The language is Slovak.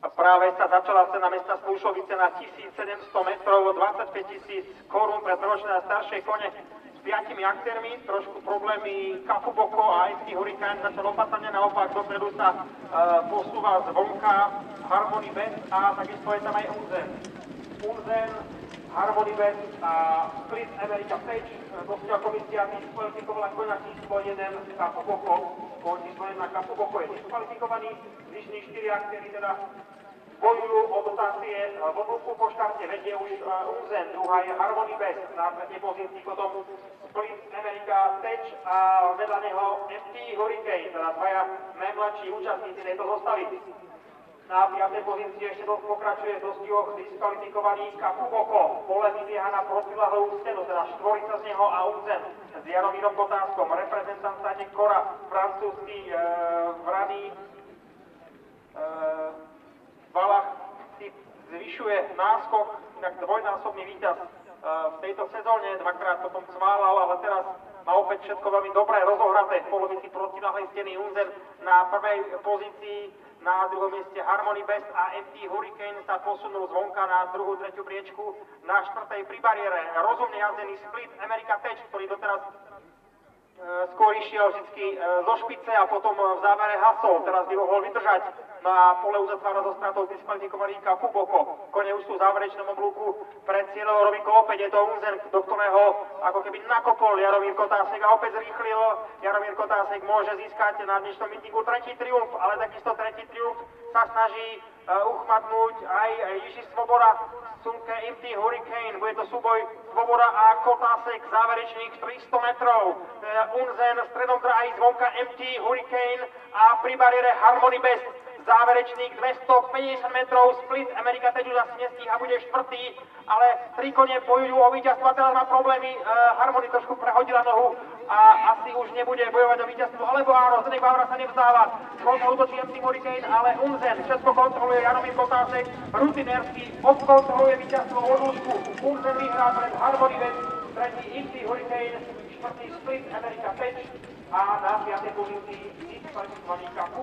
Práve sa začala cena mesta Spúšovice na 1700 metrov, 25 000 korún pre trojročné a staršie kone s 5 aktérmi. Trošku problémy Cafu Boko a MT Hurricane začal opatrne, naopak dopredu sa posúva zvonka Harmony Best a takisto je tam aj Unzen, Harmony Best a Split America Page. Gostová komisia diskvalifikovala koňa číslo 1 Cafu Boko. Koň číslo 1 Cafu Boko je diskvalifikovaný. Zvyšní 4 aktéry teda bojujú o dotácie. Vodnúku po štarte vedie už Unzen, druhá je Harmony Best na tretie pozícii, potom Split America Tech a vedľa neho MT Hurricane, teda dvaja najmladší účastníci tejto zostavy. Na 5. pozícii ešte pokračuje v dostihoch diskvalifikovaný Cafu Boko. Pole vybieha na protilahovú stenu, teda štvorica z neho a Unzen s Jaromírom Kotáskom. Reprezentant Sade Kora, francúzsky vraný Valach si zvyšuje náskok, inak dvojnásobný víťaz v tejto sezóne, dvakrát potom smálal, ale teraz má opäť všetko veľmi dobré rozohraté v polovici protiľahlej steny. Unzen na prvej pozícii, na druhom mieste Harmony Best a MT Hurricane sa posunul zvonka na druhú, tretiu priečku, na štvrtej pri bariére rozumne jazdený Split America Tech, ktorý doteraz skôr išiel vždy zo špice a potom v závere hasol. Teraz by mohol vydržať. Na pole uzatvára so stratou diskvalifikovaný Cafu Boko. Kone už sú v záverečnom oblúku pred cieľovou rovinkou. Opäť je to Unzen, do ktorého ako keby nakopol Jaromír Kotásek a opäť zrýchlil. Jaromír Kotásek môže získať na dnešnom mítingu tretí triumf, ale takisto tretí triumf sa snaží uchmatnúť aj Jiří Svoboda v sumke MT Hurricane. Bude to súboj Svoboda a Kotásek, záverečných 300 metrov. Unzen stredom dráhy, zvonka MT Hurricane a pri bariére Harmony Best. Záverečných 250 metrov, Split America teď už asi nestíha, bude štvrtý, ale tri kone bojujú o víťazstvo a teraz má problémy. Harmony trošku prehodila nohu a asi už nebude bojovať o víťazstvo, alebo áno, Zdeněk Vávra sa nevzdáva. Zvonka útočí MT Hurricane, ale Unzen všetko kontroluje, Jaromír Kotásek rutinérsky odkontroluje víťazstvo od úzku. Unzen vyhrá pred Harmony Best, tretí MT Hurricane, štvrtý Split America Page a na 5. pozícii diskvalifikovaný Cafu